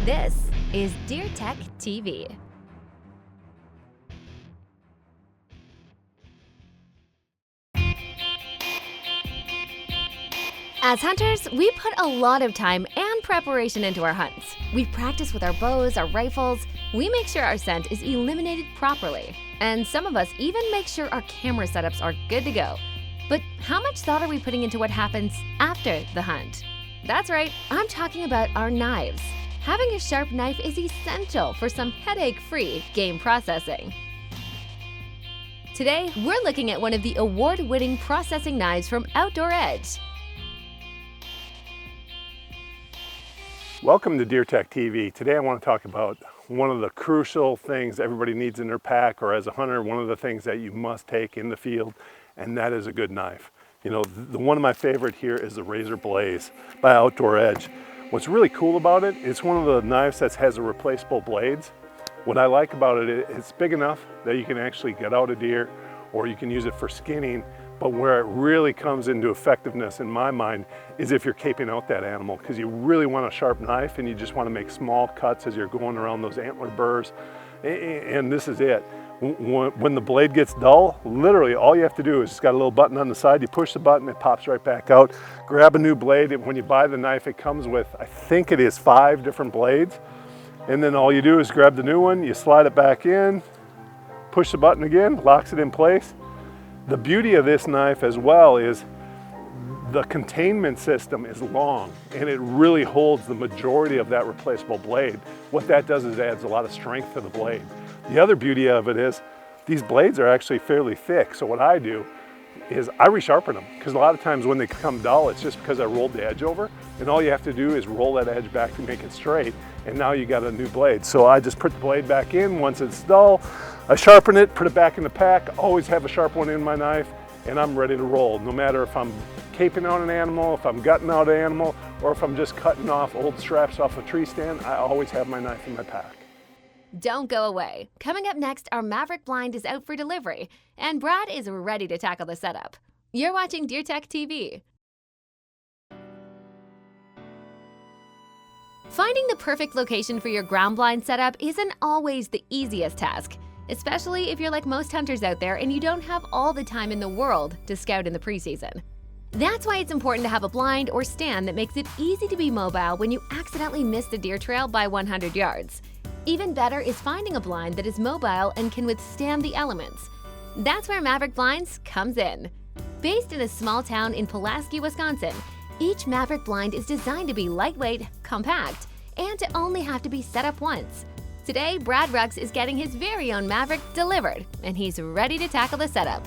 This is DeerTech TV. As hunters, we put a lot of time and preparation into our hunts. We practice with our bows, our rifles. We make sure our scent is eliminated properly. And some of us even make sure our camera setups are good to go. But how much thought are we putting into what happens after the hunt? That's right, I'm talking about our knives. Having a sharp knife is essential for some headache-free game processing. Today, we're looking at one of the award-winning processing knives from Outdoor Edge. Welcome to DeerTech TV. Today I want to talk about one of the crucial things everybody needs in their pack, or as a hunter, one of the things that you must take in the field, and that is a good knife. You know, one of my favorite here is the Razor Blaze by Outdoor Edge. What's really cool about it, it's one of the knives that has a replaceable blades. What I like about it, it's big enough that you can actually get out a deer, or you can use it for skinning. But where it really comes into effectiveness in my mind is if you're caping out that animal, because you really want a sharp knife and you just want to make small cuts as you're going around those antler burrs. And this is it. When the blade gets dull, literally all you have to do is just got a little button on the side, you push the button, it pops right back out. Grab a new blade. When you buy the knife, it comes with, I think it is 5 different blades. And then all you do is grab the new one, you slide it back in, push the button again, locks it in place. The beauty of this knife as well is the containment system is long, and it really holds the majority of that replaceable blade. What that does is adds a lot of strength to the blade. The other beauty of it is these blades are actually fairly thick, so what I do is I resharpen them, because a lot of times when they become dull, it's just because I rolled the edge over, and all you have to do is roll that edge back to make it straight, and now you got a new blade. So I just put the blade back in. Once it's dull, I sharpen it, put it back in the pack, always have a sharp one in my knife, and I'm ready to roll. No matter if I'm caping out an animal, if I'm gutting out an animal, or if I'm just cutting off old straps off a tree stand, I always have my knife in my pack. Don't go away. Coming up next, our Maverick blind is out for delivery, and Brad is ready to tackle the setup. You're watching DeerTech TV. Finding the perfect location for your ground blind setup isn't always the easiest task, especially if you're like most hunters out there and you don't have all the time in the world to scout in the preseason. That's why it's important to have a blind or stand that makes it easy to be mobile when you accidentally miss the deer trail by 100 yards. Even better is finding a blind that is mobile and can withstand the elements. That's where Maverick Blinds comes in. Based in a small town in Pulaski, Wisconsin, each Maverick blind is designed to be lightweight, compact, and to only have to be set up once. Today, Brad Rux is getting his very own Maverick delivered, and he's ready to tackle the setup.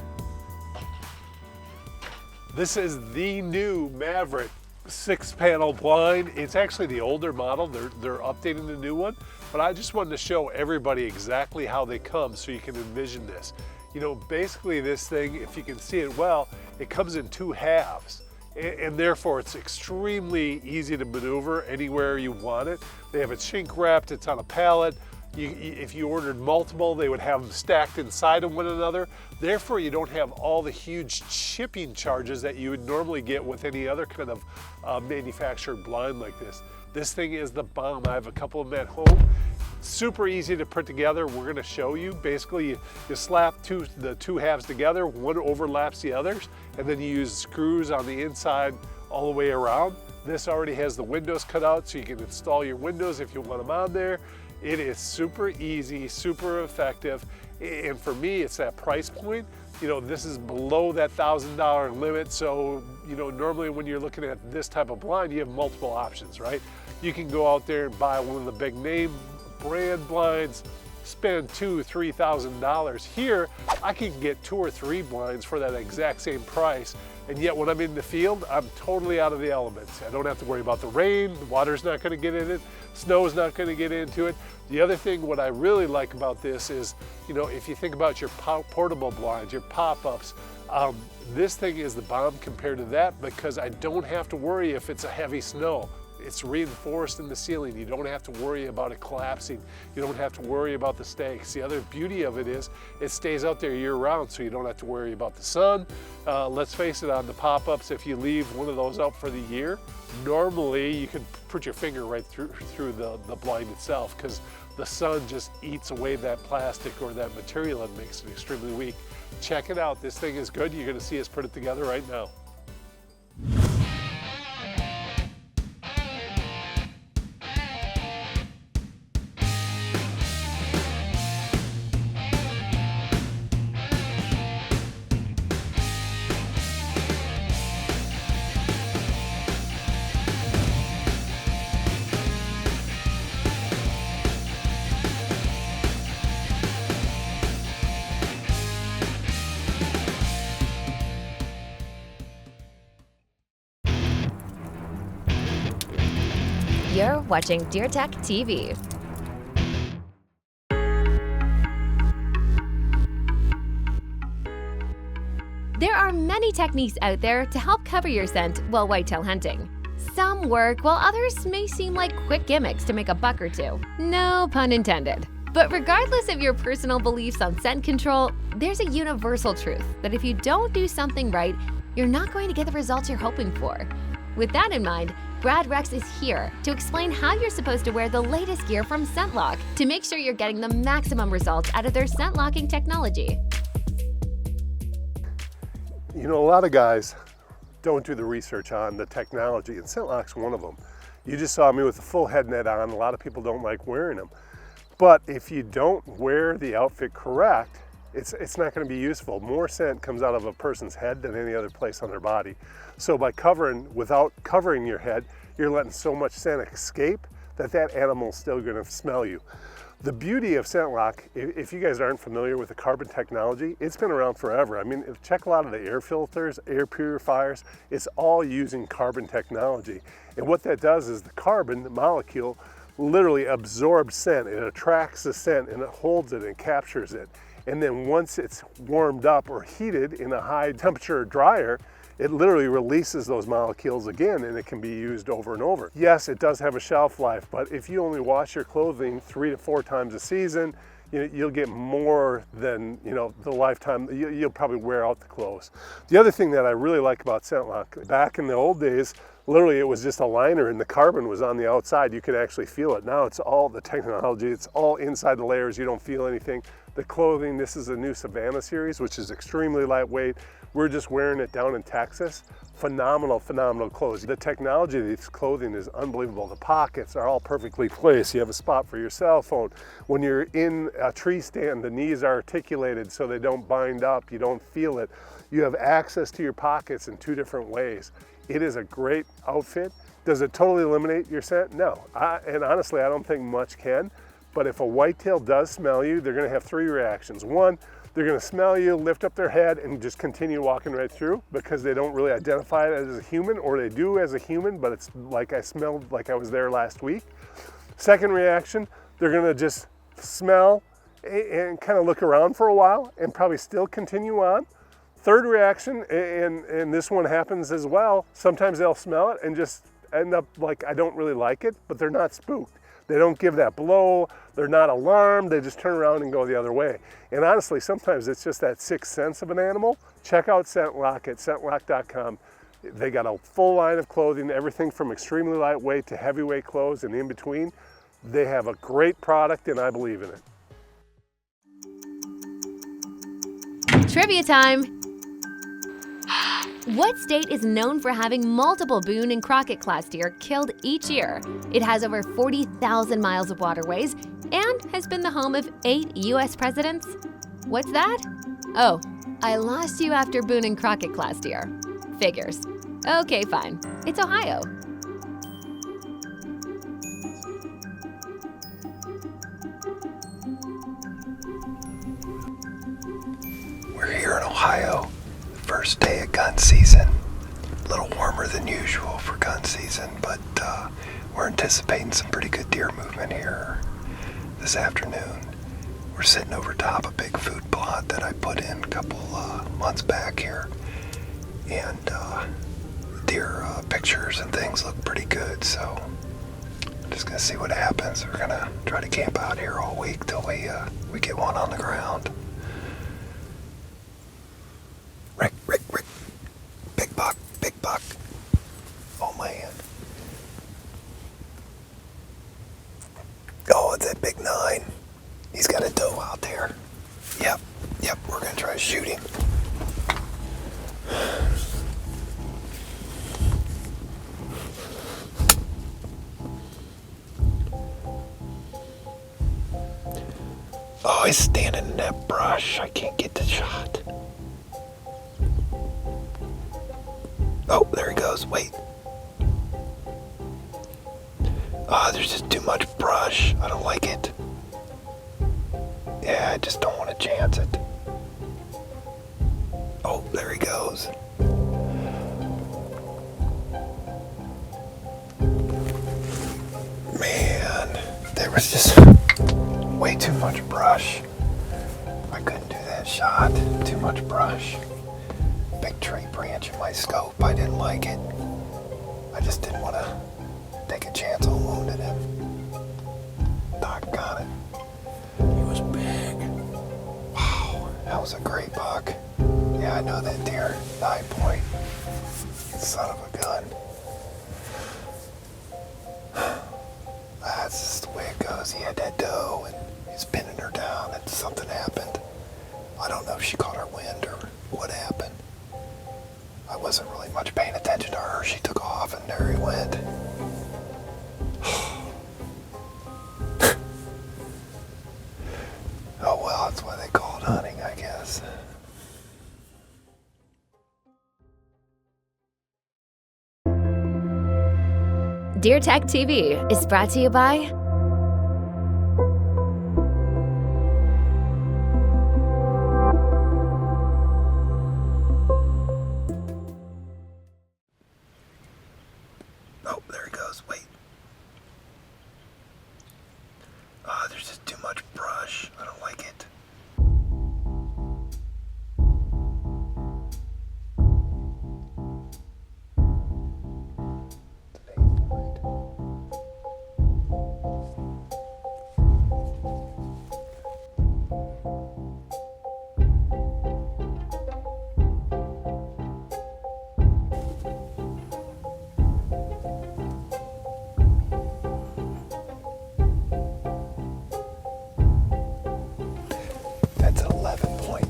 This is the new Maverick 6-panel blind. It's actually the older model. They're updating the new one, but I just wanted to show everybody exactly how they come so you can envision this. You know, basically this thing, if you can see it well, it comes in 2 halves. And therefore it's extremely easy to maneuver anywhere you want it. They have it shrink wrapped, it's on a pallet. If you ordered multiple, they would have them stacked inside of one another. Therefore, you don't have all the huge shipping charges that you would normally get with any other kind of manufactured blind like this. This thing is the bomb. I have a couple of them at home. Super easy to put together. We're going to show you. Basically, you slap the two halves together, one overlaps the others, and then you use screws on the inside all the way around. This already has the windows cut out, so you can install your windows if you want them on there. It is super easy, super effective, and for me, it's that price point. You know, this is below that $1,000 limit, so, you know, normally when you're looking at this type of blind, you have multiple options, right? You can go out there and buy one of the big name brand blinds, spend $2,000, $3,000. Here, I can get 2 or 3 blinds for that exact same price, and yet when I'm in the field, I'm totally out of the elements. I don't have to worry about the rain, the water's not gonna get in it, snow's not gonna get into it. The other thing, what I really like about this is, you know, if you think about your portable blinds, your pop-ups, this thing is the bomb compared to that, because I don't have to worry if it's a heavy snow. It's reinforced in the ceiling. You don't have to worry about it collapsing. You don't have to worry about the stakes. The other beauty of it is it stays out there year round, so you don't have to worry about the sun. Let's face it, on the pop-ups, if you leave one of those out for the year, normally you can put your finger right through the blind itself, because the sun just eats away that plastic or that material and makes it extremely weak. Check it out. This thing is good. You're going to see us put it together right now. You're watching DeerTech TV. There are many techniques out there to help cover your scent while whitetail hunting. Some work, while others may seem like quick gimmicks to make a buck or two. No pun intended. But regardless of your personal beliefs on scent control, there's a universal truth that if you don't do something right, you're not going to get the results you're hoping for. With that in mind, Brad Rex is here to explain how you're supposed to wear the latest gear from ScentLok to make sure you're getting the maximum results out of their scent locking technology. You know, a lot of guys don't do the research on the technology, and ScentLok's one of them. You just saw me with a full head net on. A lot of people don't like wearing them. But if you don't wear the outfit correct, it's not going to be useful. More scent comes out of a person's head than any other place on their body. So by without covering your head, you're letting so much scent escape that animal's still going to smell you. The beauty of ScentLok, if you guys aren't familiar with the carbon technology, it's been around forever. I mean, check a lot of the air filters, air purifiers, it's all using carbon technology. And what that does is the carbon, the molecule, literally absorbs scent. It attracts the scent and it holds it and captures it. And then once it's warmed up or heated in a high temperature dryer, it literally releases those molecules again and it can be used over and over. Yes, it does have a shelf life, but if you only wash your clothing 3 to 4 times a season, you'll get more than the lifetime. You'll probably wear out the clothes. The other thing that I really like about ScentLok, back in the old days, literally it was just a liner and the carbon was on the outside. You could actually feel it. Now it's all the technology. It's all inside the layers. You don't feel anything. The clothing, this is a new Savannah series, which is extremely lightweight. We're just wearing it down in Texas. Phenomenal, phenomenal clothes. The technology of this clothing is unbelievable. The pockets are all perfectly placed. You have a spot for your cell phone. When you're in a tree stand, the knees are articulated so they don't bind up. You don't feel it. You have access to your pockets in 2 different ways. It is a great outfit. Does it totally eliminate your scent? No. And honestly, I don't think much can. But if a whitetail does smell you, they're going to have 3 reactions. 1, they're going to smell you, lift up their head, and just continue walking right through because they don't really identify it as a human, or they do as a human, but it's like I smelled like I was there last week. Second reaction, they're going to just smell and kind of look around for a while and probably still continue on. Third reaction, and this one happens as well, sometimes they'll smell it and just end up like, I don't really like it, but they're not spooked. They don't give that blow, they're not alarmed, they just turn around and go the other way. And honestly, sometimes it's just that sixth sense of an animal. Check out ScentLok at scentlok.com. They got a full line of clothing, everything from extremely lightweight to heavyweight clothes and in between. They have a great product and I believe in it. Trivia time! What state is known for having multiple Boone and Crockett class deer killed each year? It has over 40,000 miles of waterways and has been the home of 8 U.S. presidents. What's that? Oh, I lost you after Boone and Crockett class deer. Figures. Okay, fine. It's Ohio. We're here in Ohio. First day of gun season. A little warmer than usual for gun season, but we're anticipating some pretty good deer movement here this afternoon. We're sitting over top a big food plot that I put in a couple months back here, and deer pictures and things look pretty good, so I'm just gonna see what happens. We're gonna try to camp out here all week till we get one on the ground. Rick, big buck. Oh man. Oh, it's that big 9. He's got a doe out there. Yep, we're gonna try to shoot him. Oh, he's standing in that brush. I can't get the shot. Oh, there he goes. Wait. Oh, there's just too much brush. I don't like it. Yeah, I just don't want to chance it. Oh, there he goes. Man, there was just way too much brush. I couldn't do that shot. Too much brush. Big tree branch in my scope. I didn't like it. I just didn't want to take a chance on wounding him. Doggone it. He was big. Wow, that was a great buck. Yeah, I know that deer. 9 point. Son of a gun. That's just the way it goes. He had that doe and he's pinning her down and something happened. I don't know if she caught her wind or what happened. I wasn't really much paying attention to her. She took off and there he went. Oh well, that's why they call it hunting, I guess. DeerTech TV is brought to you by Oh, there he goes. Wait. Ah, there's just too much brush. I don't like it. That's an 11 point.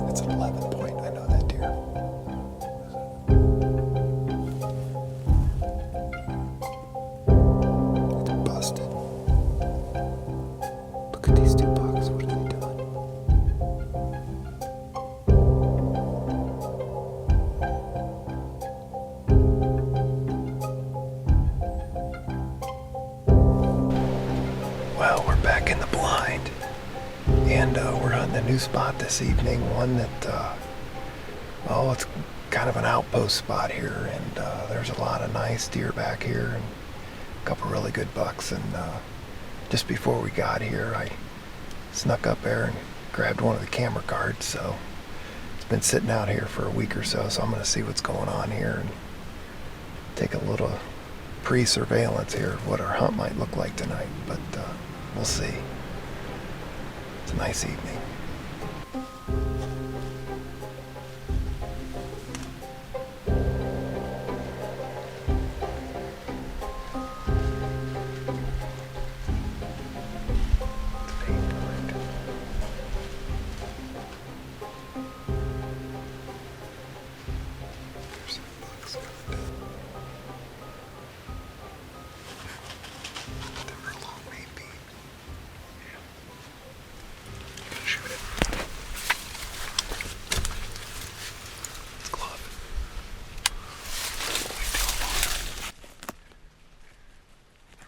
That's an 11 point. I know that deer. It's busted. Look at these 2 bucks. What are they doing? Well, we're back in the blind. And we're hunting a new spot this evening, one that, it's kind of an outpost spot here, and there's a lot of nice deer back here, and a couple really good bucks, and just before we got here, I snuck up there and grabbed one of the camera cards, so it's been sitting out here for a week or so, so I'm going to see what's going on here, and take a little pre-surveillance here of what our hunt might look like tonight, but we'll see. It's a nice evening. There's some bucks coming down. They were a long way beat. Shoot it. Glove.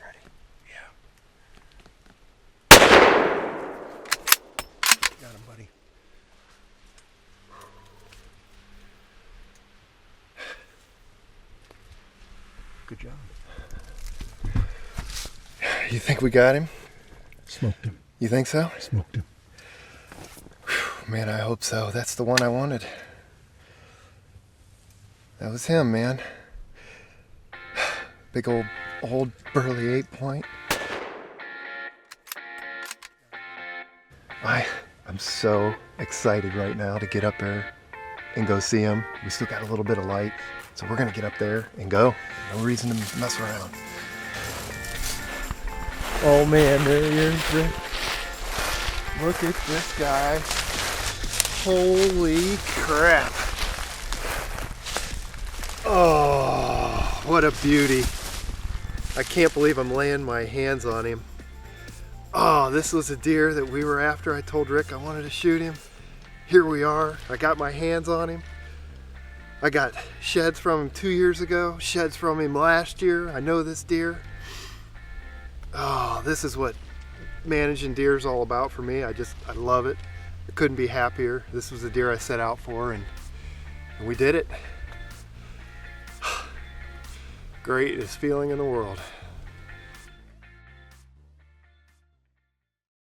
Ready? Yeah. Got him, buddy. Good job. You think we got him? Smoked him. You think so? Smoked him. Man, I hope so. That's the one I wanted. That was him, man. Big old burly 8-point. I'm so excited right now to get up there and go see him. We still got a little bit of light, so we're gonna get up there and go. No reason to mess around. Oh man, there he is. Look at this guy. Holy crap. Oh, what a beauty. I can't believe I'm laying my hands on him. Oh, this was a deer that we were after. I told Rick I wanted to shoot him. Here we are. I got my hands on him. I got sheds from him 2 years ago, sheds from him last year. I know this deer. Oh, this is what managing deer is all about for me. I love it. I couldn't be happier. This was the deer I set out for, and we did it. Greatest feeling in the world.